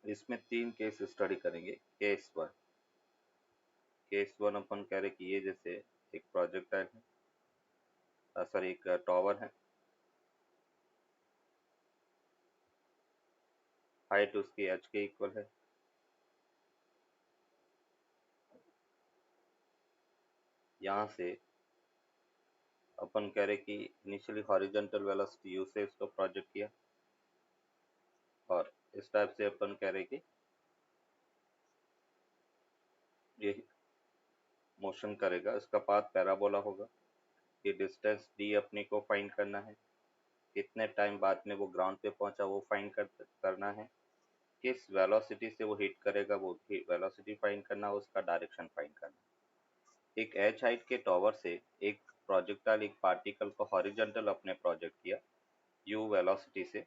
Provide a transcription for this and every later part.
इसमें 3 case study करेंगे। Case one अपन कह रहे कि ये जैसे एक प्रोजेक्टाइल है, सॉरी एक टॉवर है, हाइट उसकी h के इक्वल है, यहाँ से अपन कह रहे कि इनिशियली हॉरिजॉन्टल वेलोसिटी u से इसको प्रोजेक्ट किया, और इस टाइप से अपन कह रहे कि ये मोशन करेगा, इसका पाथ पैराबोला होगा। ये डिस्टेंस d अपने को फाइंड करना है, कितने टाइम बाद में वो ग्राउंड पे पहुंचा वो फाइंड करना है, किस वेलोसिटी से वो हिट करेगा वो वेलोसिटी फाइंड करना, उसका डायरेक्शन फाइंड करना। एक एच हाइट के टॉवर से एक प्रोजेक्टाइल एक पार्टिकल को हॉरिजॉन्टल अपने प्रोजेक्ट किया u वेलोसिटी से,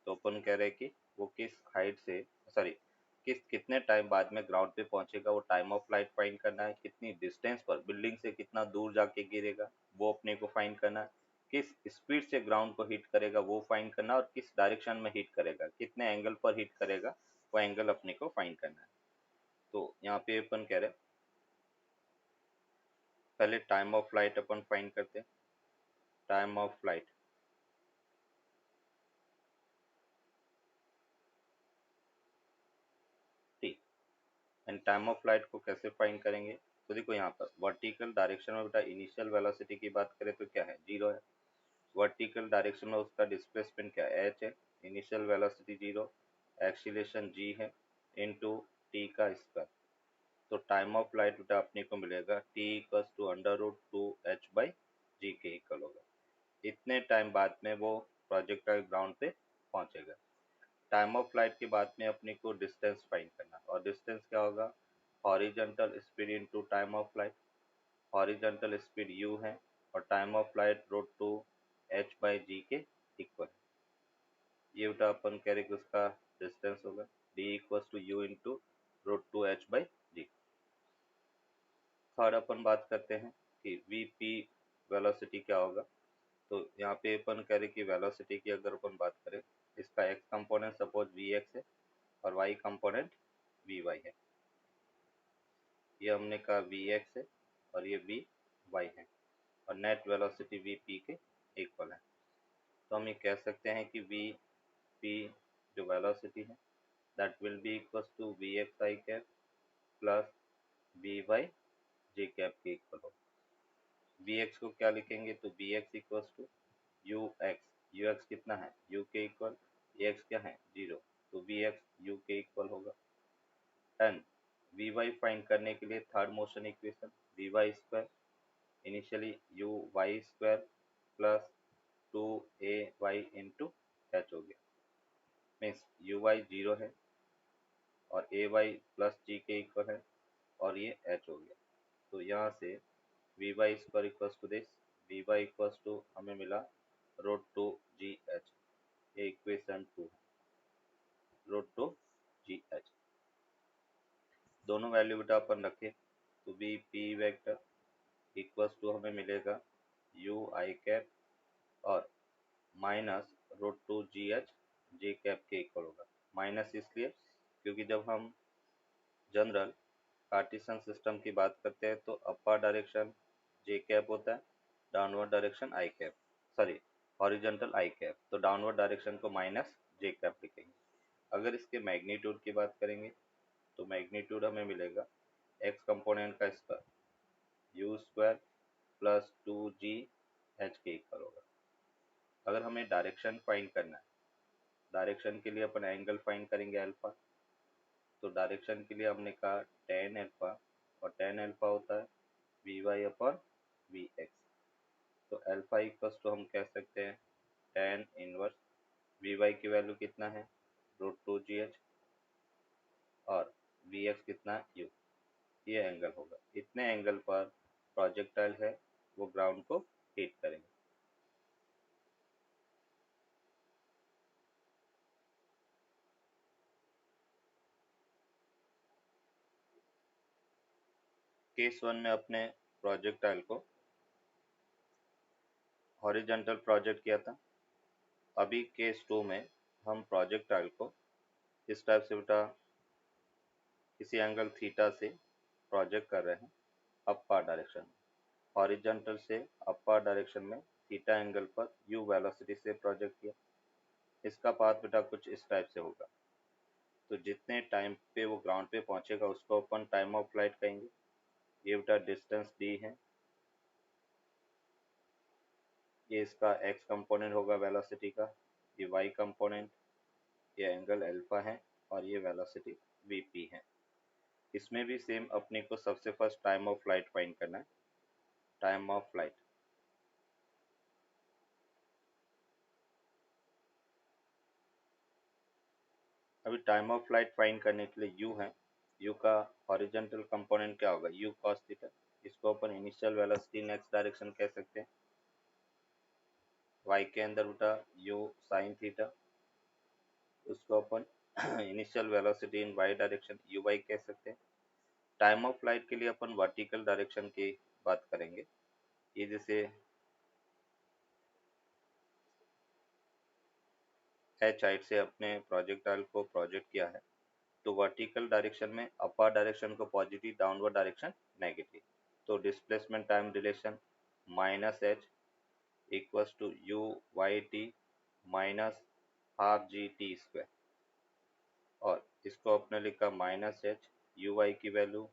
तो अपन कह रहे हैं कि वो किस हाइट से, सॉरी कितने टाइम बाद में ग्राउंड पे पहुंचेगा, वो टाइम ऑफ फ्लाइट फाइंड करना है, कितनी डिस्टेंस पर बिल्डिंग से कितना दूर जाके गिरेगा वो अपने को फाइंड करना है, किस स्पीड से ग्राउंड को हिट करेगा वो फाइंड करना, और किस डायरेक्शन में हिट करेगा, कितने एंगल पर हिट करेगा वो एंगल अपने को फाइंड करना है। तो यहाँ पे अपन कह रहे हैं पहले time of flight upon find करते हैं। Time of flight T, and time of flight को कैसे फाइंड करेंगे, तो देखो यहाँ पर वर्टिकल डायरेक्शन में बेटा इनिशियल वेलोसिटी की बात करें तो क्या है, 0 है। वर्टिकल डायरेक्शन में उसका डिस्प्लेसमेंट क्या है, h है, इनिशियल वेलोसिटी 0, एक्सीलरेशन g है इनटू t का स्क्वायर। तो टाइम ऑफ फ्लाइट बेटा अपने को मिलेगा t equals to under root 2h/g के इक्वल होगा। इतने टाइम बाद में वो प्रोजेक्टाइल ग्राउंड पे पहुंचेगा। टाइम ऑफ फ्लाइट के बाद में अपने को डिस्टेंस फाइंड करना, और डिस्टेंस क्या होगा, horizontal speed into time of flight. Horizontal speed u है और time of flight root 2h/g के इक्वल है। ये बेटा अपन कह रहे कि उसका डिस्टेंस होगा d equals to u into root 2h/g। Third अपन बात करते हैं कि vp वेलोसिटी क्या होगा। तो यहाँ पे अपन कह रहे कि वेलोसिटी की अगर अपन बात करें, इसका x कंपोनेंट सपोज vx है और y कंपोनेंट vy है। ये हमने कहा vx है और ये vy है, और नेट वेलोसिटी vp के इक्वल है। तो हम ये कह सकते हैं कि vp जो वेलोसिटी है that will be equal to vx i cap plus vy j cap के इक्वल हो। vx को क्या लिखेंगे, तो vx इक्वल्स टू ux कितना है u के इक्वल, ax क्या है 0, तो vx u के इक्वल होगा। एंड vy फाइंड करने के लिए third motion equation vy square, initially u y square plus 2ay into h हो गया, मीन्स u y 0 है और ay प्लस g के इक्वल है और ये h हो गया। तो यहाँ से vy square equals to this, vy equals to हमें मिला रूट 2gh, ये इक्वेशन 2 रूट 2gh। दोनों वैल्यू बेटा अपन रखें तो B P vector equals to हमें मिलेगा यू आई कैप और minus root 2gh J cap के इक्वल होगा। माइनस इसलिए क्योंकि जब हम जनरल कार्टेशियन सिस्टम की बात करते हैं तो अपर डायरेक्शन जे कैप होता है, downward direction I cap, sorry horizontal I cap, तो डाउनवर्ड डायरेक्शन को माइनस जे कैप लिखेंगे। अगर इसके मैग्नीट्यूड की बात करेंगे तो मैग्नीट्यूड हमें मिलेगा एक्स कंपोनेंट का square u square plus 2gh के इक्वल होगा। अगर हमें डायरेक्शन फाइंड करना है, डायरेक्शन के लिए अपन एंगल फाइंड करेंगे अल्फा। तो डायरेक्शन के लिए हमने कहा tan अल्फा, और tan अल्फा होता है vy अपॉन vx। तो अल्फा इक्वल्स टू हम कह सकते हैं tan इनवर्स vy की वैल्यू कितना है रूट 2gh और vx कितना है u, ये एंगल होगा। इतने एंगल पर प्रोजेक्टाइल है वो ग्राउंड को हिट करेंगे। केस वन में अपने प्रोजेक्टाइल को हॉरिजॉन्टल प्रोजेक्ट किया था। अभी केस टू में हम प्रोजेक्टाइल को इस टाइप से बेटा किसी एंगल थीटा से प्रोजेक्ट कर रहे हैं अपर डायरेक्शन में, हॉरिजॉन्टल से अपर डायरेक्शन में थीटा एंगल पर u वेलोसिटी से प्रोजेक्ट किया। इसका पाथ बेटा कुछ इस टाइप से होगा। तो जितने टाइम पे वो ग्राउंड पे पहुंचेगा उसको अपन टाइम ऑफ फ्लाइट कहेंगे। ये बेटा डिस्टेंस d है, ये इसका x कंपोनेंट होगा वेलोसिटी का, ये y कंपोनेंट, ये एंगल अल्फा है और ये वेलोसिटी vp है। इसमें भी सेम अपने को सबसे first time of flight find करना है। टाइम ऑफ फ्लाइट, अभी टाइम ऑफ फ्लाइट फाइंड करने के लिए u है, u का हॉरिजॉन्टल कंपोनेंट क्या होगा, u cos थीटा। इसको अपन initial velocity in x direction कह सकते हैं। y के अंदर बेटा u sin थीटा, उसको अपन initial velocity in y direction uy कह सकते हैं। टाइम ऑफ फ्लाइट के लिए अपन वर्टिकल डायरेक्शन की बात करेंगे। ये जैसे h हाइट से अपने प्रोजेक्टाइल को प्रोजेक्ट किया है, तो वर्टिकल डायरेक्शन में अपर डायरेक्शन को पॉजिटिव, डाउनवर्ड डायरेक्शन नेगेटिव। तो displacement time relation minus H equals to you Y T minus half G T square, और इसको अपने लिखा माइनस एच यू वाई की value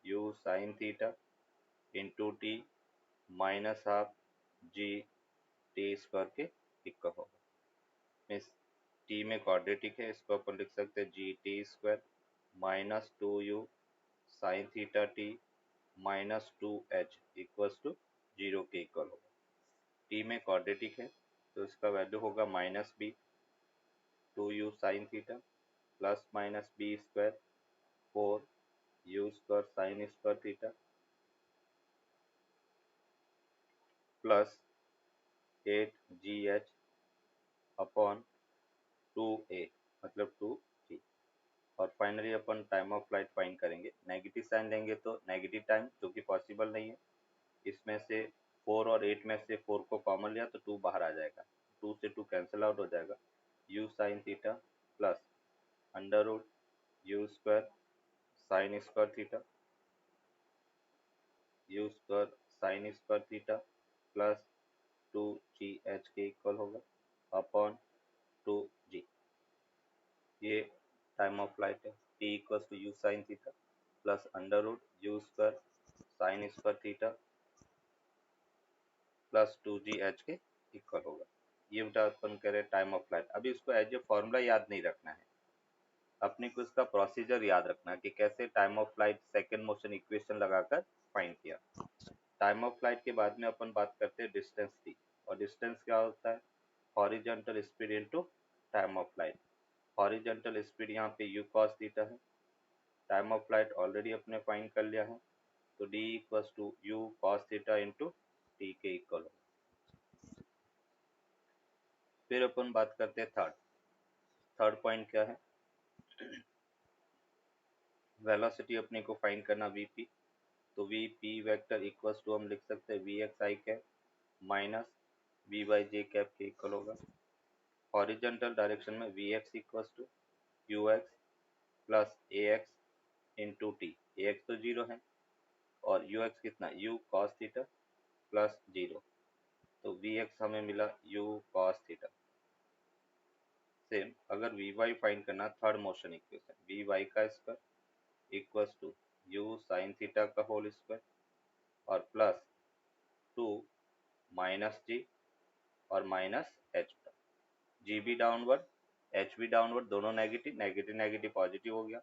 U sine theta into T minus half G T square के equal होगा। इस T में quadratic है, इसको अपन लिख सकते हैं g T square minus two you sine theta t minus two h equals to zero के इक्वल होगा। टी में क्वाड्रेटिक है तो इसका वैल्यू होगा minus b two you sine theta plus minus b square four u square sine square theta plus eight g h upon two a मतलब two g. और finally अपन टाइम ऑफ फ्लाइट फाइंड करेंगे। Negative sign लेंगे तो negative time, जो कि possible नहीं है। इसमें से 4 और 8 में से 4 को कॉमन लिया तो 2 बाहर आ जाएगा, 2 से 2 कैंसिल आउट हो जाएगा। u sine theta plus under root you square sine square theta U square sine square theta plus two ji H के इक्वल होगा अपॉन टू जी। ये टाइम ऑफ फ्लाइट है। t equals to you sine theta plus under root you square sine square theta plus two ji H के equal होगा। ये बेटा अपन कह रहे टाइम ऑफ फ्लाइट। अभी इसको एज ए फॉर्मूला याद नहीं रखना है, अपने को इसका प्रोसीजर याद रखना है कि कैसे time of flight second motion equation लगाकर फाइंड किया। टाइम ऑफ फ्लाइट के बाद में अपन बात करते हैं डिस्टेंस टी, और डिस्टेंस क्या होता है, horizontal speed into time of flight. Horizontal speed यहाँ पे यू कॉस थीटा है, टाइम ऑफ फ्लाइट ऑलरेडी अपने फाइंड कर लिया है, तो D equals to U cos theta into T के इक्वल हो। फिर अपन बात करते हैं थर्ड। थर्ड पॉइंट क्या है, वेलोसिटी अपने को फाइंड करना वीपी। तो V P vector equals to हम लिख सकते हैं V X I cap minus V Y J cap के इक्वल होगा। हॉरिजॉन्टल डायरेक्शन में V X equals to U X plus A X into T. A X तो zero है और यू एक्स कितना, U cos theta plus zero, तो V X हमें मिला यू कॉस थीटा। सेम अगर वी वाई फाइंड करना, third motion equation we Y का square equals to you sine theta का होल स्क्वायर और प्लस टू माइनस जी और minus H, G भी डाउनवर्ड एच भी डाउनवर्ड, दोनों नेगेटिव, नेगेटिव नेगेटिव पॉजिटिव हो गया।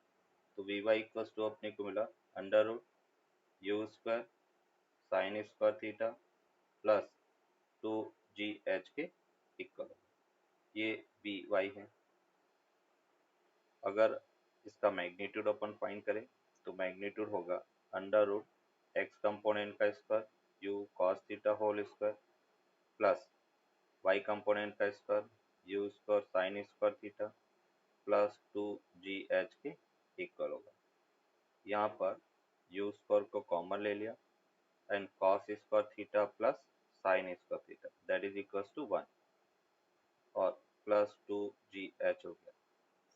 तो वी वाई इक्वल्स टू अपने को मिला under root you square sine square theta plus two ji H के इक्वल। ये वी वाई है। अगर इसका मैग्नीट्यूड अपन फाइंड करें तो मैग्नीट्यूड होगा अंडर रूट एक्स कंपोनेंट का square u cos theta whole square plus y component का square u square sine square theta plus two जी एच के इक्वल होगा। यहाँ पर यू स्क्वायर को कॉमन ले लिया and cos square theta plus sine square theta that is equals to 1 और plus two जी h हो गया।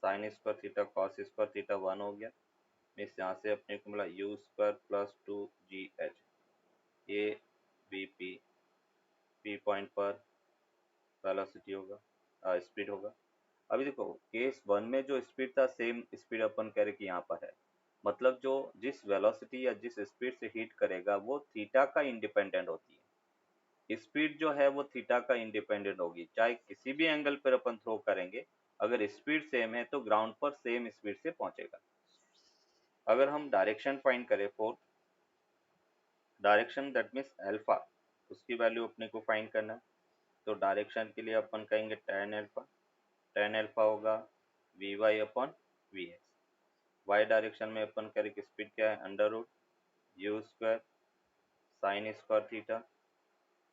Sine square theta cos square theta 1 हो गया मीन्स यहाँ से अपने को मिला यू स्क्वायर प्लस 2GH, ये पी पॉइंट पर वेलोसिटी होगा, स्पीड होगा। अभी देखो केस 1 में जो स्पीड था सेम स्पीड अपन कह रहे कि यहाँ पर है, मतलब जो जिस वेलोसिटी या जिस स्पीड से हिट करेगा वो थीटा का इंडिपेंडेंट होती है। स्पीड जो है वो थीटा का इंडिपेंडेंट होगी, चाहे किसी भी एंगल पर अपन थ्रो करेंगे, अगर स्पीड सेम है तो ग्राउंड पर सेम स्पीड से पहुंचेगा। अगर हम डायरेक्शन फाइंड करें fourth direction, that means alpha, उसकी वैल्यू अपने को फाइंड करना है। तो डायरेक्शन के लिए अपन कहेंगे tan अल्फा होगा Vy upon Vx। y direction में अपन करें कि स्पीड क्या है, under root you square sine square theta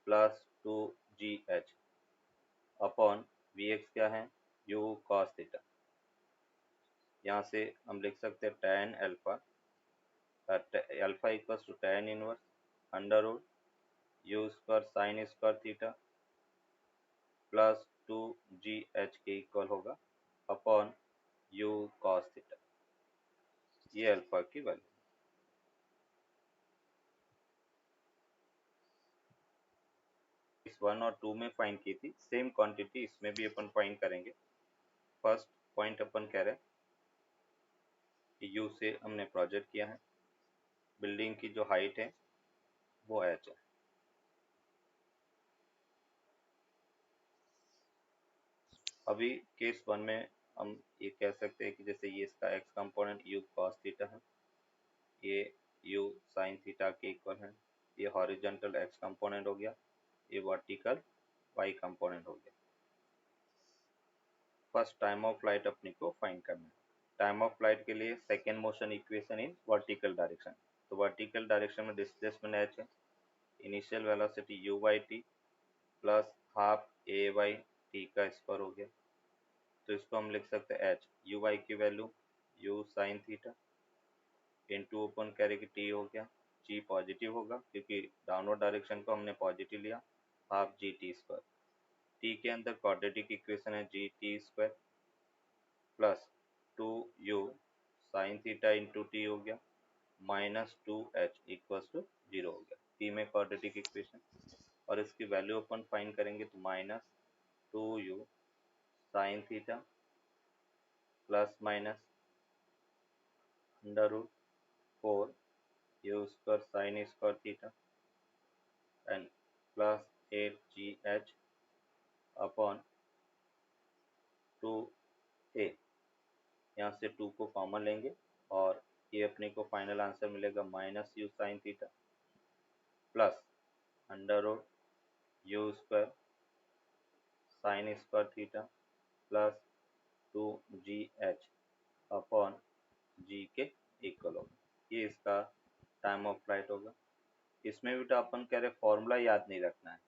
plus 2GH upon Vx क्या है, u cos थीटा। यहाँ से हम लिख सकते हैं tan alpha, alpha equals to tan inverse under root you square sine square theta plus 2GH के इक्वल होगा अपॉन u cos थीटा। ये अल्फा की वैल्यू। इस 1 और 2 में फाइंड की थी, सेम क्वांटिटी इसमें भी अपन फाइंड करेंगे। फर्स्ट पॉइंट अपन कह रहे हैं कि u से हमने प्रोजेक्ट किया है, बिल्डिंग की जो हाइट है वो h है। अभी केस 1 में हम ये कह सकते हैं कि जैसे ये इसका x component u cos theta है, ये u sin थीटा के इक्वल है, ये हॉरिजॉन्टल x कंपोनेंट हो गया, ये वर्टिकल y कंपोनेंट हो गया। फर्स्ट टाइम ऑफ फ्लाइट अपने को फाइंड करना है। टाइम ऑफ फ्लाइट के लिए second motion equation in vertical direction. तो वर्टिकल डायरेक्शन में डिस्प्लेसमेंट h है, initial velocity u by T plus half a by T का स्क्वायर हो गया। तो इसको हम लिख सकते हैं h, u y की value u sine theta into ओपन कैरे की टी हो गया, g पॉजिटिव होगा क्योंकि डाउनवर्ड डायरेक्शन को हमने पॉजिटिव लिया, half G T square. T के अंदर क्वाड्रेटिक इक्वेशन है G T square plus 2u sine theta into T हो गया माइनस 2h इक्वल्स टू 0 हो गया। टी में क्वाड्रेटिक इक्वेशन और इसकी वैल्यू अपन फाइंड करेंगे तो minus 2u sine theta plus minus under root 4 u square sine square theta and plus 8gh upon 2a। यहाँ से 2 को कॉमन लेंगे और ये अपने को फाइनल आंसर मिलेगा minus u sine theta plus under root you square sine square theta plus 2GH upon g के इक्वल होगा। ये इसका टाइम ऑफ फ्लाइट होगा। इसमें भी तो अपन कह रहे फॉर्मूला याद नहीं रखना है,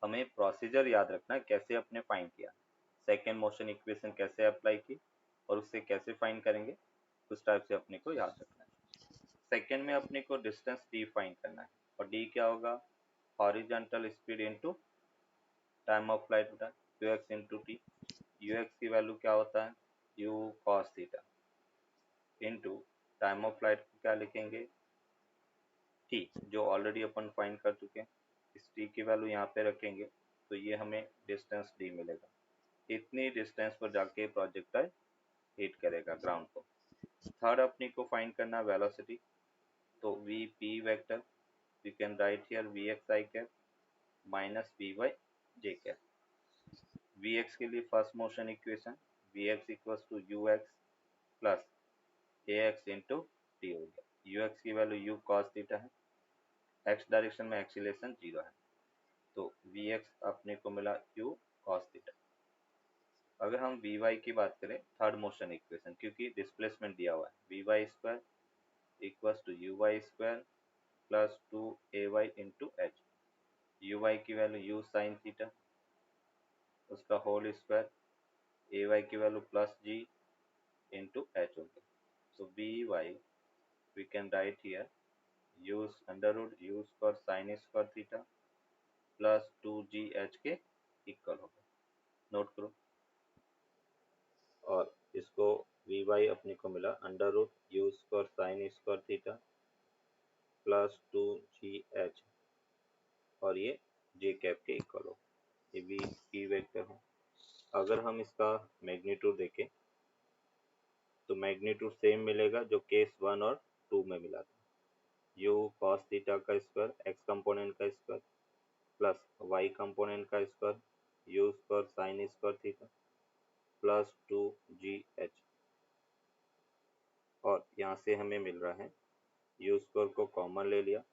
हमें प्रोसीजर याद रखना है कैसे अपने फाइंड किया, सेकेंड मोशन इक्वेशन कैसे अप्लाई की और उससे कैसे फाइंड करेंगे, उस टाइप से अपने को याद रखना है। सेकेंड में अपने को डिस्टेंस डी फाइंड करना है और डी क्या होगा, horizontal speed into time of flight होता है ux इंटू टी। ux की वैल्यू क्या होता है u cos theta into time of flight को क्या लिखेंगे t, जो ऑलरेडी अपन फाइंड कर चुके हैं। इस t की वैल्यू यहाँ पे रखेंगे तो ये हमें डिस्टेंस d मिलेगा। इतनी डिस्टेंस पर जाके प्रोजेक्टाइल हिट करेगा ग्राउंड को। थर्ड अपने को फाइंड करना वेलोसिटी, तो v p vector we can write here vx i cap minus vy j cap. vx के लिए first motion equation vx equals to ux plus ax into T हो गया। ux की वैल्यू u cos थीटा है, x direction में acceleration 0 है, तो vx अपने को मिला u cos थीटा। अगर हम vy की बात करें थर्ड मोशन इक्वेशन, क्योंकि डिस्प्लेसमेंट दिया हुआ है vy square equals to uy square plus 2ay into H. uy की वैल्यू u साइन थीटा उसका होल स्क्वायर, ay की value plus g into H हो गया। So by we can write here u under root u square sine square theta plus 2gh के equal होगा। Note करो और इसको वी वाई अपने को मिला under root you square sine square theta plus 2GH और ये जे कैप के इक्वल हो, ये भी पी वेक्टर है। अगर हम इसका मैग्नीट्यूड देखें तो मैग्नीट्यूड सेम मिलेगा जो केस 1 और 2 में मिला था, यू कॉस थीटा का स्क्वायर एक्स कंपोनेंट का स्क्वायर प्लस वाई कंपोनेंट का square u square sine square theta plus 2GH, और यहाँ से हमें मिल रहा है यू स्क्वायर को कॉमन ले लिया,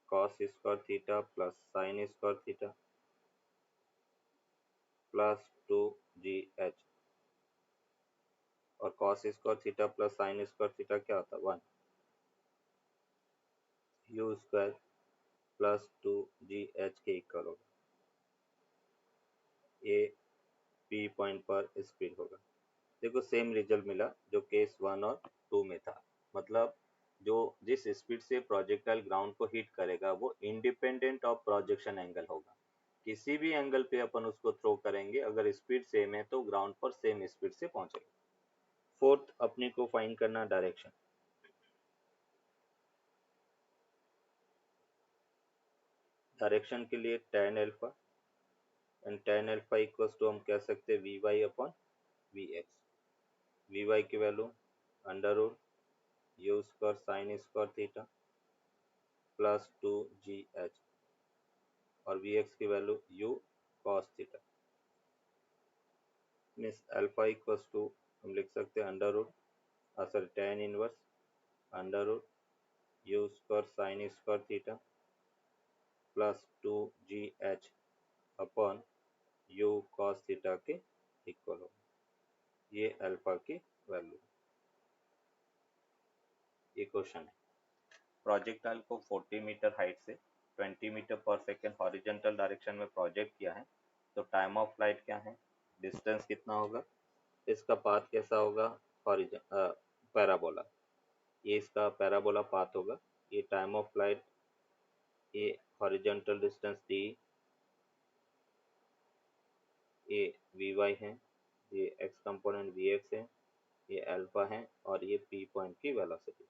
cos square theta plus sine square theta plus 2GH, और cos square theta plus sine square theta क्या होता है 1, यू स्क्वायर प्लस 2GH के इक्वल होगा, ये पी पॉइंट पर स्पीड होगा। देखो सेम रिजल्ट मिला जो केस 1 और 2 में था, मतलब जो जिस स्पीड से प्रोजेक्टाइल ग्राउंड को हिट करेगा वो इंडिपेंडेंट ऑफ प्रोजेक्शन एंगल होगा, किसी भी एंगल पे अपन उसको थ्रो करेंगे अगर स्पीड सेम है तो ग्राउंड पर सेम स्पीड से पहुंचेगा। फोर्थ अपने को फाइंड करना डायरेक्शन, डायरेक्शन के लिए tan alpha and tan alpha equals to हम कह सकते हैं v y upon v x, v y की value under root you square sine square theta plus 2GH और वी एक्स की value u cos theta, means alpha equals to हम लिख सकते हैं under root sorry tan inverse under root you square sine square theta plus 2GH upon u cos theta के equal हो, ये alpha की वैल्यू। ये क्वेश्चन है, प्रोजेक्टाइल को 40 मीटर हाइट से 20 मीटर पर सेकेंड हॉरिजॉन्टल डायरेक्शन में प्रोजेक्ट किया है, तो टाइम ऑफ फ्लाइट क्या है, डिस्टेंस कितना होगा, इसका पाथ कैसा होगा, हॉरिजॉन पैराबोला, ये इसका पैराबोला पाथ होगा, ये टाइम ऑफ फ्लाइट, ये हॉरिजॉन्टल डिस्टेंस डी, ये वी वाई है, ये एक्स कंपोनेंट वी एक्स है, ये अल्फा है और ये पी पॉइंट की वेलोसिटी,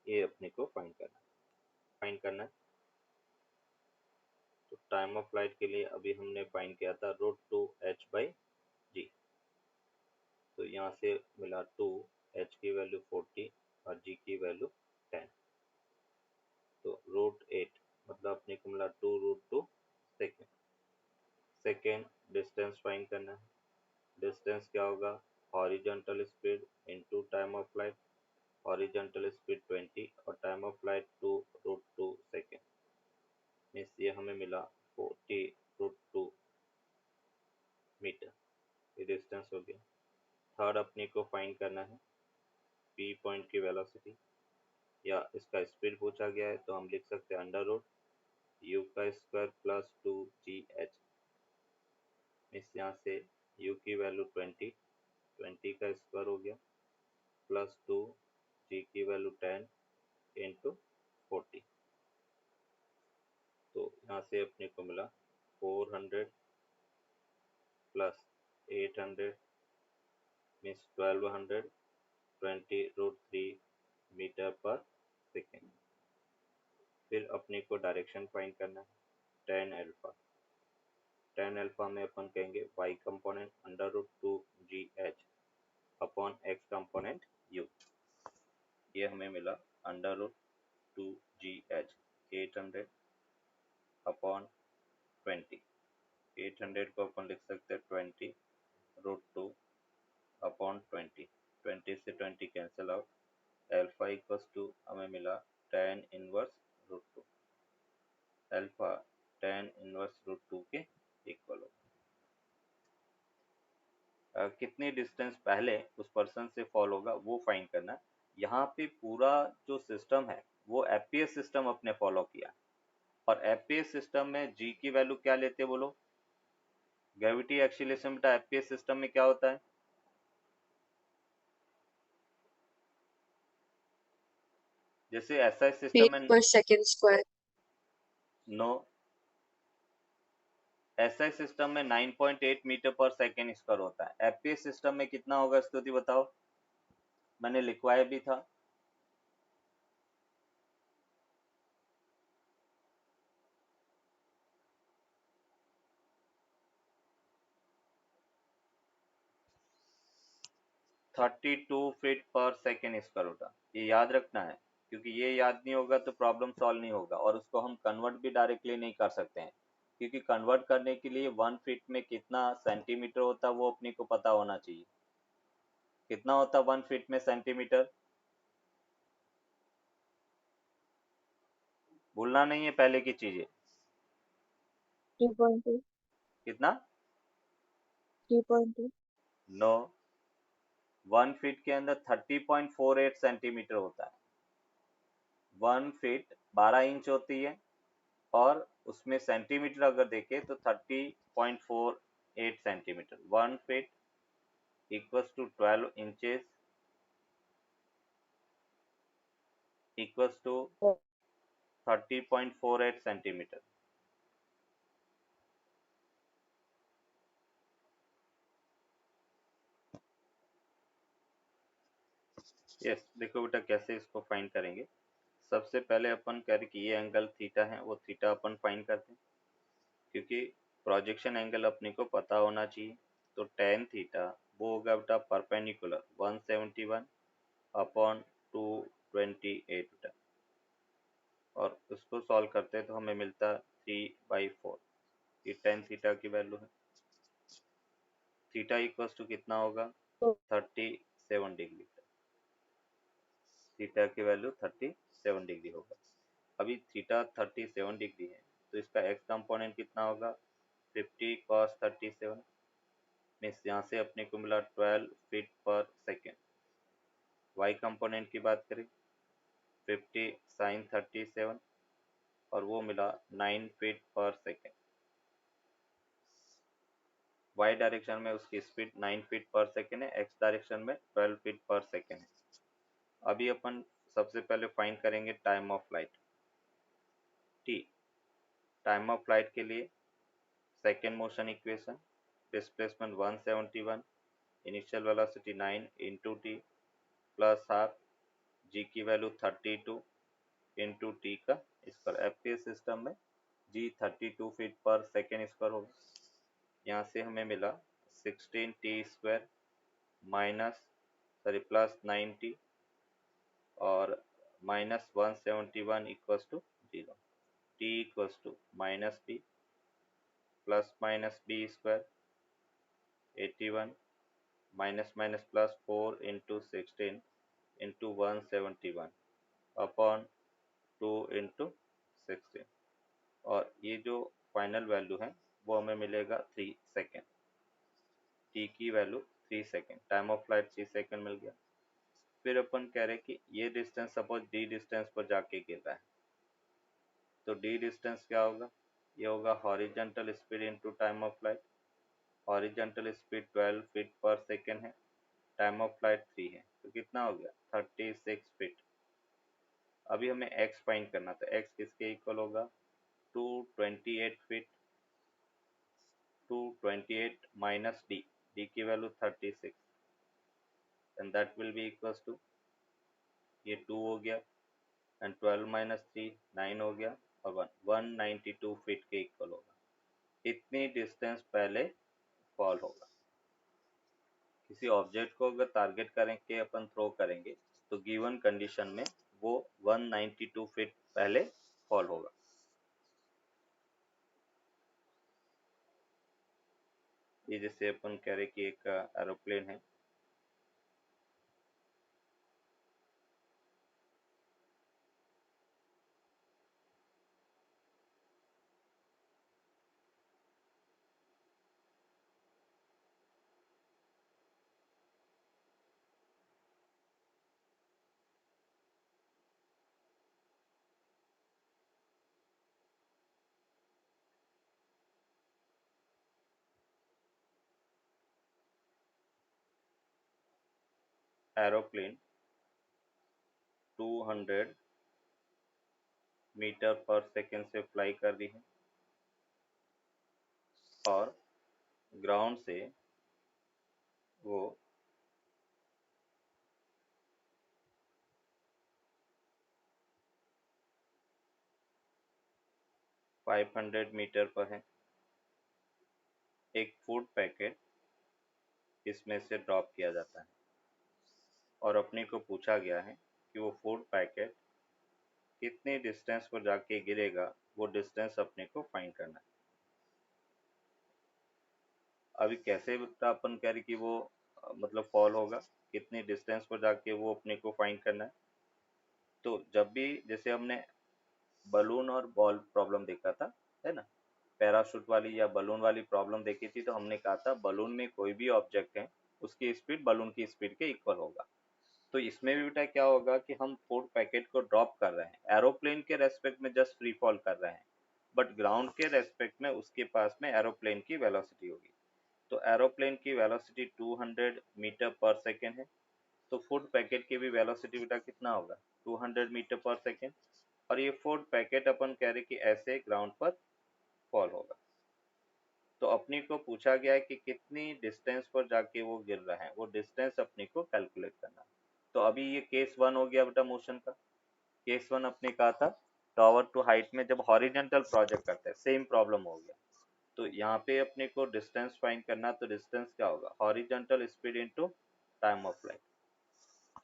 ये अपने को फाइंड करना है। तो टाइम ऑफ फ्लाइट के लिए अभी हमने फाइंड किया था √2h/g, तो यहाँ से मिला 2, h की वैल्यू 40 और g की वैल्यू 10, तो √8 मतलब अपने को मिला 2√2 सेकेंड। सेकेंड डिस्टेंस फाइंड करना है, डिस्टेंस क्या होगा, horizontal speed into time of flight, horizontal speed 20 और time of flight 2√2 second, means ये हमें मिला 40√2 मीटर, ये डिस्टेंस हो गया। थर्ड अपने को फाइंड करना है पी पॉइंट की वेलोसिटी या इसका स्पीड पूछा गया है, तो हम लिख सकते हैं अंडर रूट यू का स्क्वायर प्लस 2GH, इस यहाँ से u की वैल्यू 20 का स्क्वायर हो गया प्लस 2, g की वैल्यू 10 इंटू 40, तो यहाँ से अपने को मिला 400 प्लस 800 मीन्स 1200 20√3 मीटर पर सेकेंड। फिर अपने को डायरेक्शन फाइंड करना है, tan अल्फा में अपन कहेंगे y component under root 2GH upon x component u, ये हमें मिला अंडर रूट 2GH 800 अपॉन 20, 800 को अपन लिख सकते हैं 20√2 अपॉन 20 से 20 cancel out, alpha equals to हमें मिला tan inverse root 2, alpha tan inverse root 2 के इक्वल हो। कितनी डिस्टेंस पहले उस पर्सन से फॉल होगा वो फाइंड करना। यहाँ पे पूरा जो सिस्टम है वो एफपीएस सिस्टम अपने फॉलो किया, और एफपीएस सिस्टम में जी की वैल्यू क्या लेते बोलो, ग्रेविटी एक्सीलरेशन बेटा एफपीएस सिस्टम में क्या होता है, जैसे एसआई सिस्टम फीट में per second square. No, SI system में 9.8 मीटर पर सेकेंड स्क्वायर होता है, एफपीएस सिस्टम में कितना होगा स्तुति बताओ, मैंने लिखवाया भी था। Thirty two feet per second square root, ये याद रखना है, क्योंकि ये याद नहीं होगा तो प्रॉब्लम सॉल्व नहीं होगा। और उसको हम कन्वर्ट भी डायरेक्टली नहीं कर सकते हैं, क्योंकि कन्वर्ट करने के लिए 1 फीट में कितना सेंटीमीटर होता है वो अपने को पता होना चाहिए। कितना होता है 1 फीट में सेंटीमीटर? भूलना नहीं है पहले की चीजें। 3.2। कितना? 3.2। नो, 1 फीट के अंदर 30.48 सेंटीमीटर होता है। 1 फीट 12 इंच होती है, और उसमें सेंटीमीटर अगर देखें तो 30.48 centimetre. 1 feet equals to 12 inches equals to 30.48 centimetre. Yes, देखो बेटा कैसे इसको फाइंड करेंगे। सबसे पहले अपन कह रहे कि ये एंगल थीटा है, वो थीटा अपन फाइंड करते हैं, क्योंकि प्रोजेक्शन एंगल अपने को पता होना चाहिए। तो टेन थीटा वो होगा बेटा परपेंडिकुलर 171 अपॉन 228 बेटा, और उसको सॉल्व करते हैं तो हमें मिलता है 3/4। ये टेन थीटा की वैल्यू है। थीटा इक्वल्स टू कितना होगा? 37 डिग्री। थीटा की वैल्यू 37 डिग्री होगा। अभी थीटा 37 डिग्री है, तो इसका एक्स कंपोनेंट कितना होगा? 50 cos 37। मीन्स यहाँ से अपने को मिला 12 feet per second. Y component की बात करें 50 sin 37, और वो मिला 9 feet per second. Y direction में उसकी स्पीड 9 फीट पर सेकेंड है, एक्स डायरेक्शन में 12 फीट पर सेकेंड है। अभी अपन सबसे पहले फाइंड करेंगे time of flight, t. Time of flight के लिए second motion equation, displacement 171, initial velocity 9 into t plus half g की वैल्यू 32 इंटू टी का स्क्वायर। एफपीएस सिस्टम में g 32 feet per second square होगा। यहाँ से हमें मिला 16 t² माइनस सॉरी प्लस 90 और minus 171 equals to 0। T equals to minus b plus minus बी² 81 minus minus plus 4 into 16 into 171 upon 2 into 16, और ये जो फाइनल वैल्यू है वो हमें मिलेगा 3 सेकेंड। टी की value 3 second, time of flight 3 second मिल गया। फिर अपन कह रहे कि ये डिस्टेंस सपोज डी डिस्टेंस पर जाके गिर रहा है, तो डी डिस्टेंस क्या होगा? ये होगा horizontal speed into time of flight. Horizontal speed 12 feet per second है, टाइम ऑफ फ्लाइट 3 है, तो कितना हो गया? 36 फीट। अभी हमें एक्स फाइंड करना, तो एक्स किसके इक्वल होगा? 228 फीट। 228 माइनस डी, डी की value 36, and that will be equals to, ये 2 हो गया, एंड 12 माइनस 3 9 हो गया, और 192 फीट के इक्वल होगा। इतनी डिस्टेंस पहले फॉल होगा। किसी ऑब्जेक्ट को अगर टारगेट करके अपन थ्रो करेंगे तो गिवन कंडीशन में वो 192 फीट पहले फॉल होगा। ये जैसे अपन कह रहे कि एक एरोप्लेन है, एरोप्लेन 200 मीटर पर सेकेंड से फ्लाई कर रही है, और ग्राउंड से वो 500 मीटर पर है। एक फूड पैकेट इसमें से ड्रॉप किया जाता है और अपने को पूछा गया है कि वो फूड पैकेट कितने डिस्टेंस पर जाके गिरेगा, वो डिस्टेंस अपने को फाइंड करना है। अभी कैसे अपन कह रहे कि वो मतलब फॉल होगा, कितनी डिस्टेंस पर जाके वो अपने को फाइंड करना है। तो जब भी जैसे हमने बलून और बॉल प्रॉब्लम देखा था, है ना, पैराशूट वाली या बलून वाली प्रॉब्लम देखी थी, तो हमने कहा था बलून में कोई भी ऑब्जेक्ट है उसकी स्पीड बलून की स्पीड के इक्वल होगा। तो इसमें भी बेटा क्या होगा कि हम फूड पैकेट को ड्रॉप कर रहे हैं, एरोप्लेन के रेस्पेक्ट में जस्ट फ्री फॉल कर रहे हैं, बट ग्राउंड के रेस्पेक्ट में उसके पास में एरोप्लेन की वेलोसिटी होगी। तो एरोप्लेन की वेलोसिटी 200 मीटर पर सेकेंड है, तो फूड पैकेट की भी वेलोसिटी बेटा कितना होगा, 200 मीटर पर सेकेंड। और ये फूड पैकेट अपन कह रहे कि ऐसे ग्राउंड पर फॉल होगा। तो अपने को पूछा गया है कि कितनी डिस्टेंस पर जाके वो गिर रहा है, वो डिस्टेंस अपने को कैलकुलेट करना है। तो अभी ये केस 1 हो गया बेटा मोशन का। केस 1 अपने कहा था टॉवर टू हाइट में जब हॉरिजेंटल प्रोजेक्ट करते हैं, सेम प्रॉब्लम हो गया। तो यहाँ पे अपने को डिस्टेंस फाइंड करना, तो डिस्टेंस क्या होगा, horizontal speed into time of flight.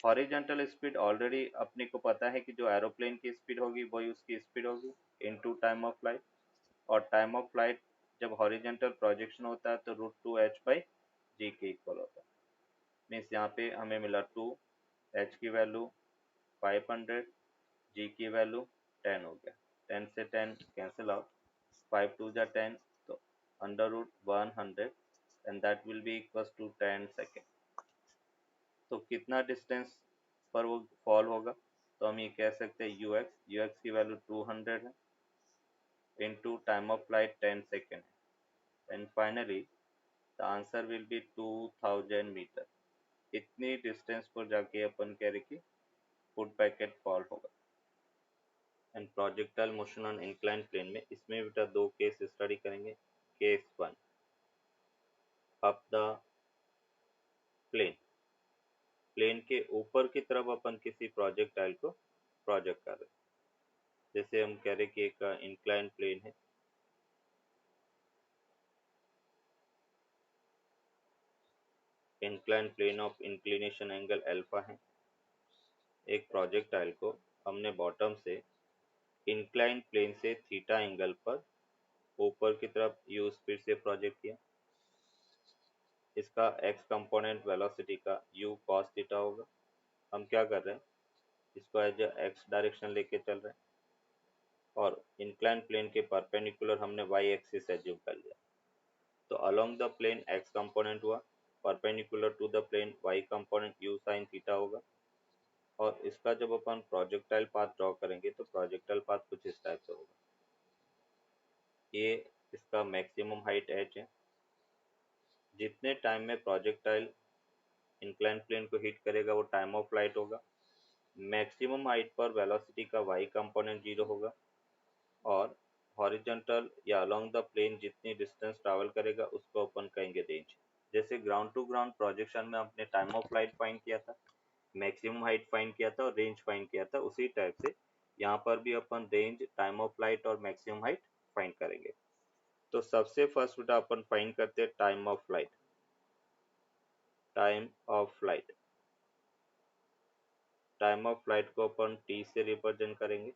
Horizontal speed already अपने को पता है कि जो एरोप्लेन की स्पीड होगी वही उसकी स्पीड होगी इनटू टाइम ऑफ फ्लाइट। और टाइम ऑफ फ्लाइट जब हॉरिजेंटल प्रोजेक्शन होता है तो √2h/g के इक्वल होता है। मीन्स यहाँ पे हमें मिला 2, h की वैल्यू 500, g की वैल्यू 10 हो गया। 10 से 10 कैंसिल आउट, 5 2 जा 10, तो √100 and that will be equal to 10 second. तो कितना डिस्टेंस पर वो फॉल होगा, तो हम ये कह सकते हैं ux की वैल्यू 200 है into time of flight 10 second है, and finally the answer will be 2000 metre. इतनी डिस्टेंस पर जाके अपन कह रहे कि फूड पैकेट फॉल होगा। And projectile motion on incline plane में इसमें बेटा दो केस स्टडी करेंगे। Case 1, up the plane, plane के ऊपर की तरफ अपन किसी प्रोजेक्टाइल को प्रोजेक्ट कर रहे हैं। जैसे हम कह रहे कि एक इंक्लाइन प्लेन है, incline plane of inclination angle alpha है। एक प्रोजेक्टाइल को हमने बॉटम से इंक्लाइन प्लेन से थीटा एंगल पर ऊपर की तरफ u स्पीड से प्रोजेक्ट किया। इसका x कंपोनेंट वेलोसिटी का u cos थीटा होगा। हम क्या कर रहे हैं, इसको एज x डायरेक्शन लेके चल रहे हैं और इंक्लाइन प्लेन के परपेंडिकुलर हमने y एक्सिस एज्यूम कर लिया। तो along the plane x component हुआ, perpendicular to the plane y component u sin theta होगा। और इसका जब अपन प्रोजेक्टाइल पाथ ड्रॉ करेंगे तो प्रोजेक्टाइल पाथ कुछ इस टाइप से होगा। ये इसका मैक्सिमम हाइट h है। जितने टाइम में प्रोजेक्टाइल इंक्लाइन प्लेन को हिट करेगा वो टाइम ऑफ फ्लाइट होगा। मैक्सिमम हाइट पर वेलोसिटी का y कंपोनेंट 0 होगा और हॉरिजॉन्टल या अलोंग द प्लेन जितनी डिस्टेंस ट्रैवल करेगा उसको अपन कहेंगे रेंज। जैसे ग्राउंड टू ग्राउंड प्रोजेक्शन में हमने टाइम ऑफ फ्लाइट फाइंड किया था, मैक्सिमम हाइट फाइंड किया था और रेंज फाइंड किया था, उसी टाइप से यहाँ पर भी अपन रेंज, टाइम ऑफ फ्लाइट और मैक्सिमम हाइट फाइंड करेंगे। तो सबसे फर्स्ट बेटा अपन फाइंड करते हैं time of flight. Time of flight, time of flight को अपन t से रिप्रेजेंट करेंगे।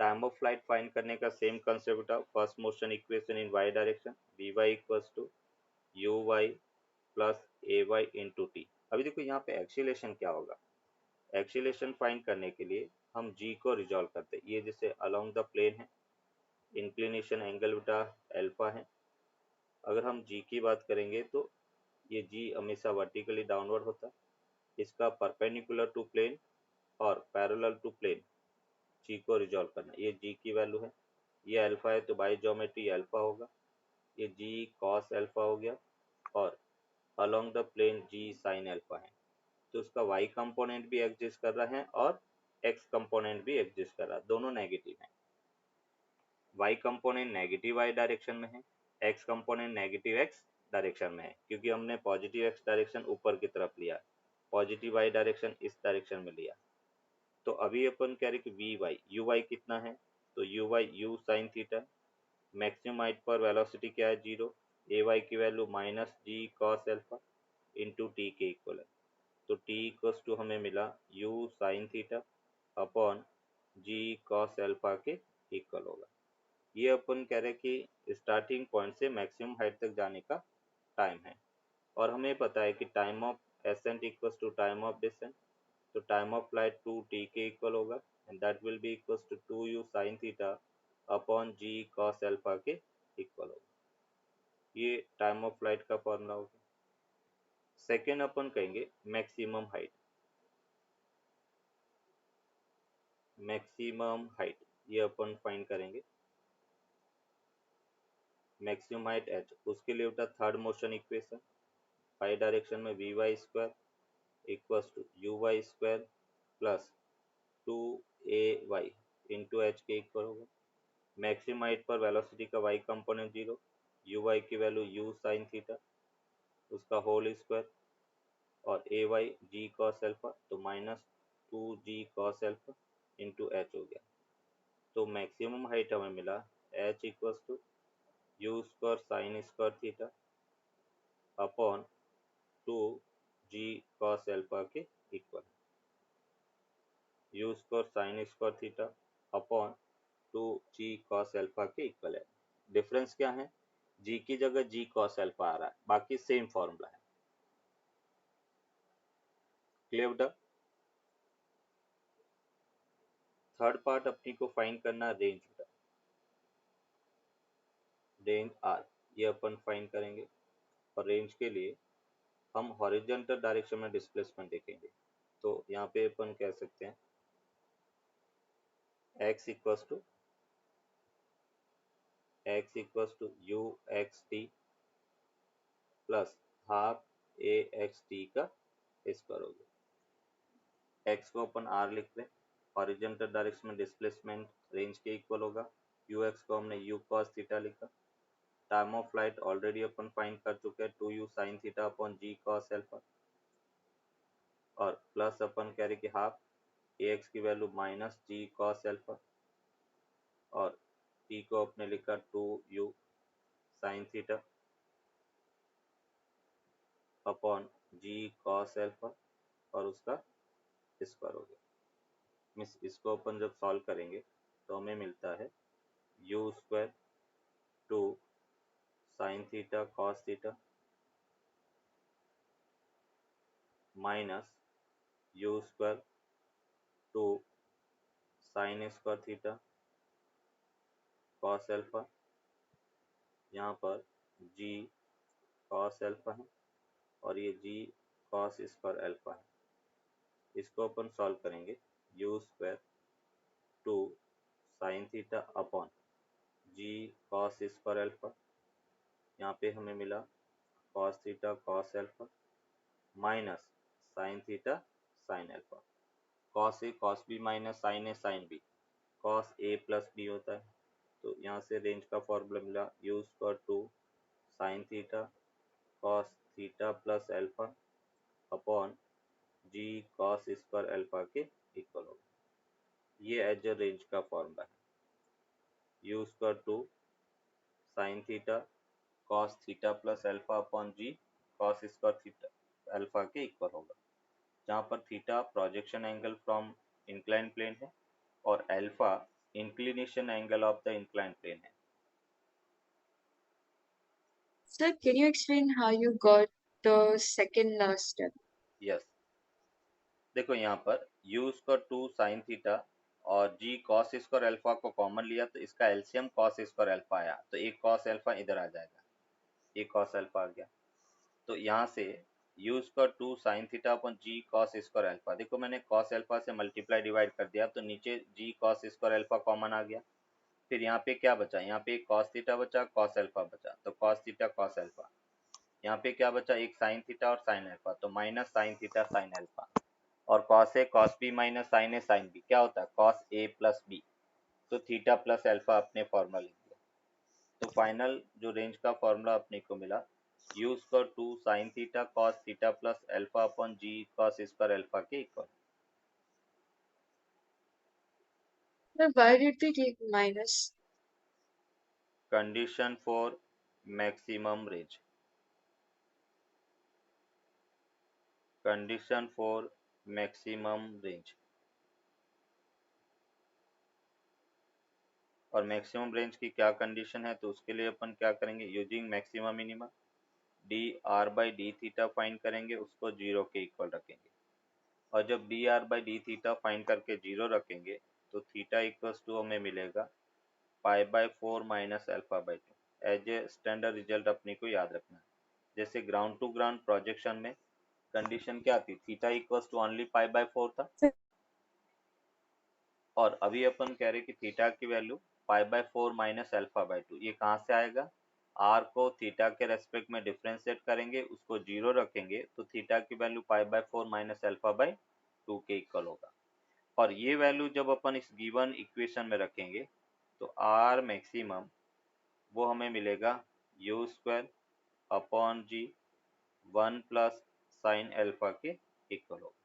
टाइम ऑफ फ्लाइट फाइंड करने का सेम कंसेप्ट था, first motion equation in y direction, vy equals to uy plus ay into T. अभी देखो यहाँ पे एक्सीलेशन क्या होगा, एक्सीलेशन फाइंड करने के लिए हम g को रिजॉल्व करते हैं। ये जैसे अलोंग द प्लेन है, इंक्लिनेशन एंगल बेटा अल्फा है। अगर हम g की बात करेंगे तो ये g हमेशा वर्टिकली डाउनवर्ड होता है। इसका परपेंडिकुलर टू प्लेन और पैरेलल टू प्लेन g को रिजॉल्व करना, ये g की वैल्यू है। ये अल्फा है तो बाई ज्योमेट्री अल्फा होगा, ये g cos अल्फा हो गया और along the plane g sin alpha है। तो उसका y कंपोनेंट भी एग्जिस्ट कर रहा है और x कंपोनेंट भी एग्जिस्ट कर रहा है, दोनों नेगेटिव है। y component negative y direction में है, x component negative x direction में है, क्योंकि हमने पॉजिटिव x डायरेक्शन ऊपर की तरफ लिया, पॉजिटिव y डायरेक्शन इस डायरेक्शन में लिया। तो अभी अपन कह रहे कि वी वाई, यू वाई कितना है, तो U Y u sin theta, maximum height पर वेलोसिटी क्या है 0, ए वाई की value minus G cos alpha into T के इक्वल है। तो टी इक्वल्स टू हमें मिला यू साइन थीटा अपॉन जी कॉस एल्फा के इक्वल होगा। ये अपन कह रहे हैं कि स्टार्टिंग पॉइंट से मैक्सिमम हाइट तक जाने का टाइम है, और हमें पता है कि time of ascent equals to time of descent. तो टाइम ऑफ फ्लाइट 2t के इक्वल होगा and that will be equals to 2u sin theta upon g cos alpha के इक्वल होगा। ये टाइम ऑफ फ्लाइट का फॉर्मूला होगा। Second अपन कहेंगे मैक्सिमम हाइट। मैक्सिमम हाइट ये अपन फाइंड करेंगे। मैक्सिमम हाइट h, उसके लिए होता third motion equation, phi direction में V Y square equals to you y square plus 2ay into h के इक्वल होगा। मैक्सिमम हाइट पर वेलोसिटी का y कंपोनेंट 0, यू वाई की वैल्यू u साइन थीटा उसका होल स्क्वायर और a y g cos alpha, तो minus 2g cos alpha into H हो गया। तो मैक्सिमम हाइट हमें मिला h equals to u square sine square theta upon 2g cos alpha के equal. U square sine square theta upon 2g cos alpha के equal है। Difference क्या है, g की जगह g कॉस एल्फा आ रहा है, बाकी सेम फॉर्मूला है। क्लियर बेटा। थर्ड पार्ट अपनी को फाइंड करना रेंज बेटा, रेंज r ये अपन फाइंड करेंगे। और रेंज के लिए हम हॉरिजॉन्टल डायरेक्शन में डिस्प्लेसमेंट देखेंगे। तो यहाँ पे अपन कह सकते हैं x equals to U X T plus half A X T का स्क्वायर हो गया। x को अपन r लिख रहे हैं, हॉरिजॉन्टल डायरेक्शन में डिस्प्लेसमेंट रेंज के इक्वल होगा। यू एक्स को हमने यू कॉस थीटा लिखा। टाइम ऑफ फ्लाइट ऑलरेडी अपन फाइंड कर चुके हैं 2u साइन थीटा अपॉन जी कॉस एल्फा, और प्लस अपन कह रहे कि हाफ ए एक्स की value minus G cos alpha, और t को अपने लिखा 2u साइन थीटा अपॉन जी कॉस एल्फा और उसका स्क्वायर हो गया। मिस इसको अपन जब सॉल्व करेंगे तो हमें मिलता है you square 2 sine theta cos theta minus you square 2 sine square theta cos alpha, यहाँ पर जी कॉस एल्फा है और ये जी कॉस स्क्वायर एल्फा है। इसको अपन सॉल्व करेंगे u square 2 sine theta upon जी कॉस स्क्वायर एल्फा, यहाँ पे हमें मिला cos theta cos alpha minus sine theta sine alpha. Cos a cos b minus sine a sine b, cos a plus b होता है। तो यहाँ से रेंज का फॉर्मूला मिला you square 2 sine theta cos theta plus alpha upon ji cos square alpha के equal होगा। ये एज अ रेंज का फॉर्मूला है। You square 2 sine theta cos theta plus alpha upon ji cos square theta alpha के equal होगा, जहाँ पर theta projection angle from incline plane है और alpha inclination angle of the incline plane है। Sir, can you explain how you got the second last step? Yes, देखो यहाँ पर u स्क्वायर 2 साइन थीटा और g cos स्क्वायर अल्फा को common लिया तो इसका एलसीएम cos स्क्वायर अल्फा आया, तो एक cos अल्फा इधर आ जाएगा, एक cos अल्फा आ गया। तो यहाँ से u square 2 sine theta upon g cos square alpha, देखो मैंने cos अल्फा से मल्टीप्लाई डिवाइड कर दिया तो नीचे g cos square alpha common आ गया। फिर यहाँ पे क्या बचा, यहाँ पे एक cos थीटा बचा, cos अल्फा बचा, तो cos थीटा cos अल्फा। यहाँ पे क्या बचा, एक साइन थीटा और साइन अल्फा, तो minus sine theta sine alpha. और cos a cos b minus sine a sine B क्या होता है, कॉस ए प्लस बी। तो थीटा प्लस अल्फा अपने फॉर्मूला लिख दिया। तो फाइनल जो रेंज का फॉर्मूला अपने को मिला you square 2 sine theta cos theta plus alpha upon ji cos square alpha के equal. Sir, why did they take minus? condition for maximum range, condition for maximum range। और maximum range की क्या condition है, तो उसके लिए अपन क्या करेंगे, using maximum minima D R by D theta find करेंगे, उसको जीरो के इक्वल रखेंगे। और जब D R by D theta find करके जीरो रखेंगे तो थीटा इक्वल्स टू हमें मिलेगा pi by 4 minus alpha by 2। As a standard result अपने को याद रखना है। जैसे ग्राउंड टू ग्राउंड प्रोजेक्शन में कंडीशन क्या थी, theta equals to only pi by 4 था। और अभी अपन कह रहे कि थीटा की value pi by 4 minus alpha by 2। ये कहाँ से आएगा, आर को थीटा के रेस्पेक्ट में डिफ्रेंशिएट करेंगे, उसको जीरो रखेंगे तो थीटा की value pi by 4 minus alpha by 2 के इक्वल होगा। और ये वैल्यू जब अपन इस गिवन इक्वेशन में रखेंगे तो आर मैक्सिमम वो हमें मिलेगा यू स्क्वायर अपॉन जी 1 प्लस साइन अल्फा के इक्वल होगा।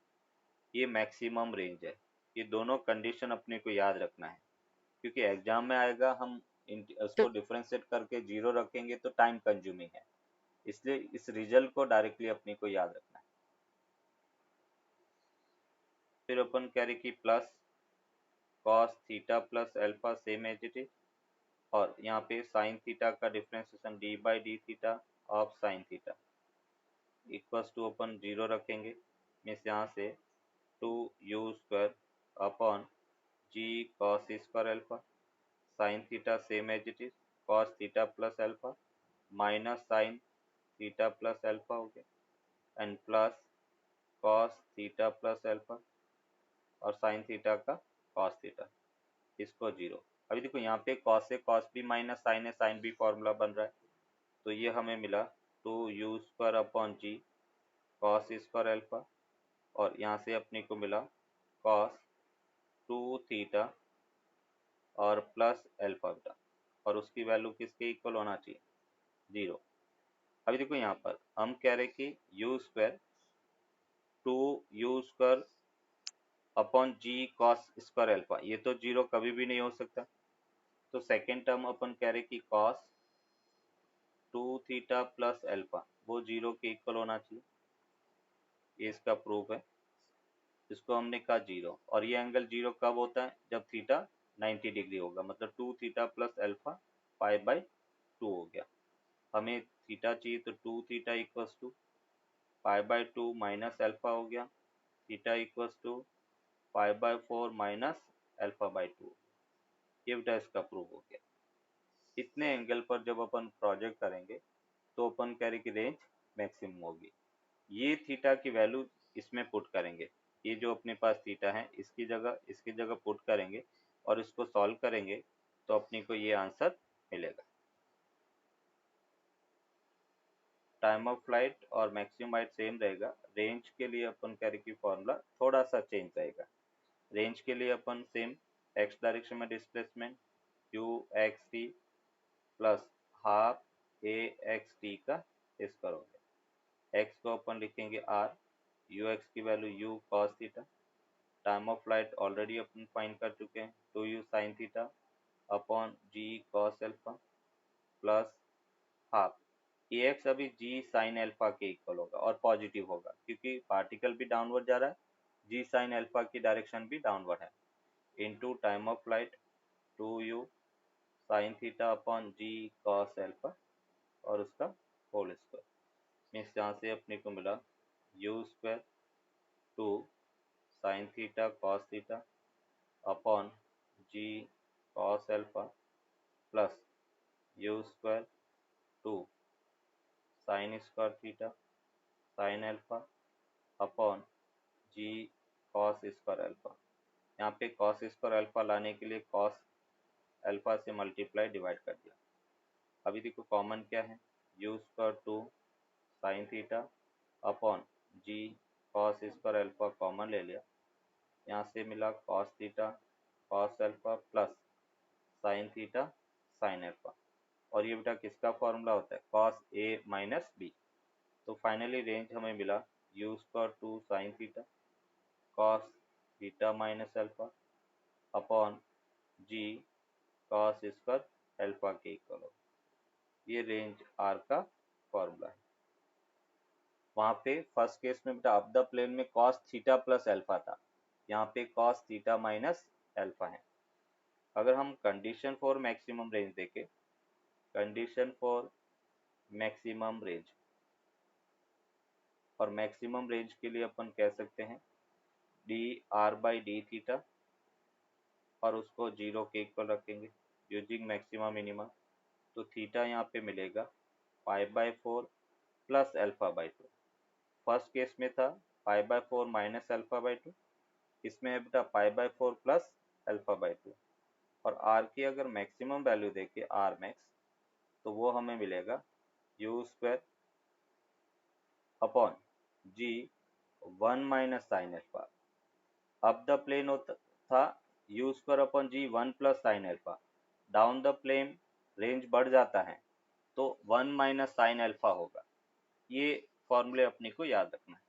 ये मैक्सिमम रेंज है। ये दोनों कंडीशन अपने को याद रखना है, क्योंकि एग्जाम में आएगा हम उसको डिफरेंशिएट करके जीरो रखेंगे तो टाइम कंज्यूमिंग है, इसलिए इस रिजल्ट को डायरेक्टली अपने को याद रखना है। फिर अपन कह रहे कि plus cos theta plus alpha same as it is, और यहाँ पे साइन थीटा का differentiation D by D theta of sine theta equals to अपन जीरो रखेंगे, मीन्स यहाँ से 2u square upon ji cos square alpha sine theta same as it is cos theta plus alpha minus sine theta plus alpha हो गया and plus cos theta plus alpha और sine theta का cos theta, इसको zero. अभी देखो यहाँ पे cos से कॉस भी माइनस साइन है, साइन भी फॉर्मूला बन रहा है, तो ये हमें मिला 2u स्क्वायर अपॉन जी कॉस स्क्वायर अल्फा, और यहाँ से अपने को मिला कॉस 2 थीटा और प्लस अल्फा बीटा, और उसकी वैल्यू किसके इक्वल होना चाहिए, जीरो। अभी देखो यहाँ पर हम कह रहे कि U square 2u square upon जी कॉस स्क्वायर अल्फा, ये तो जीरो कभी भी नहीं हो सकता, तो सेकेंड टर्म अपन कह रहे कि कॉस 2 थीटा प्लस अल्फा वो जीरो के इक्वल होना चाहिए, ये इसका प्रूफ है। इसको हमने कहा जीरो, और ये एंगल जीरो कब होता है, जब थीटा 90 डिग्री होगा, मतलब 2 theta plus alpha pi by 2 हो गया। हमें थीटा चाहिए तो 2 theta equals to pi by 2 minus alpha हो गया, theta equals to pi by 4 minus alpha by 2। ये बेटा इसका प्रूफ हो गया। इतने एंगल पर जब अपन प्रोजेक्ट करेंगे तो अपन कह रहे कि रेंज मैक्सिमम होगी। ये थीटा की वैल्यू इसमें पुट करेंगे, ये जो अपने पास थीटा है इसकी जगह पुट करेंगे और इसको सॉल्व करेंगे तो अपने को ये आंसर मिलेगा। टाइम ऑफ फ्लाइट और मैक्सिमम हाइट सेम रहेगा। रेंज के लिए अपन कह रहे कि फॉर्मूला थोड़ा सा चेंज रहेगा। रेंज के लिए अपन सेम एक्स डायरेक्शन में displacement you X T plus half A X T का स्क्वायर हो गया। एक्स को अपन लिखेंगे आर, यू एक्स की value u cos theta, time of flight already अपन फाइंड कर चुके हैं 2u sine theta upon ji cos alpha plus half A x अभी जी साइन अल्फा के इक्वल होगा और पॉजिटिव होगा क्योंकि पार्टिकल भी डाउनवर्ड जा रहा है, जी साइन अल्फा की डायरेक्शन भी डाउनवर्ड है, into time of flight 2u sine theta upon ji cos alpha और उसका होल स्क्वायर, मीन्स यहाँ से अपने को मिला you square 2 sine theta cos theta upon ji cos alpha plus u square 2 sine square theta sine alpha upon ji cos square alpha. यहाँ पे cos square alpha लाने के लिए कॉस अल्फा से मल्टीप्लाई डिवाइड कर दिया। अभी देखो कॉमन क्या है, you square 2 sine theta upon ji cos square alpha common ले लिया, यहाँ से मिला cos theta cos alpha plus sign theta sine alpha, और ये बेटा किसका फॉर्मूला होता है, कॉस ए माइनस बी। तो फाइनली रेंज हमें मिला you square 2 sine theta cos theta minus alpha upon ji cos square alpha के इक्वल होगा। ये रेंज आर का फॉर्मूला है। वहां पे फर्स्ट केस में बेटा अप द प्लेन में कॉस थीटा प्लस अल्फा था, यहाँ पे कॉस थीटा माइनस अल्फा है। अगर हम कंडीशन फॉर मैक्सिमम रेंज देखें, कंडीशन फॉर मैक्सिमम रेंज, और मैक्सिमम रेंज के लिए अपन कह सकते हैं D R by D theta, और उसको 0 के इक्वल रखेंगे यूजिंग मैक्सिमा मिनिमा। तो थीटा यहाँ पे मिलेगा π/4 प्लस α/2। फर्स्ट केस में था π/4 माइनस α/2, इसमें है बेटा π/4 प्लस α/2। और आर की अगर मैक्सिमम वैल्यू देखें आर मैक्स, तो वो हमें मिलेगा u² upon ji 1 minus sine alpha. Up the plane होता था u² upon ji 1 plus sine alpha, down the plane range बढ़ जाता है तो 1 माइनस साइन अल्फा होगा। ये फॉर्मूले अपने को याद रखना है।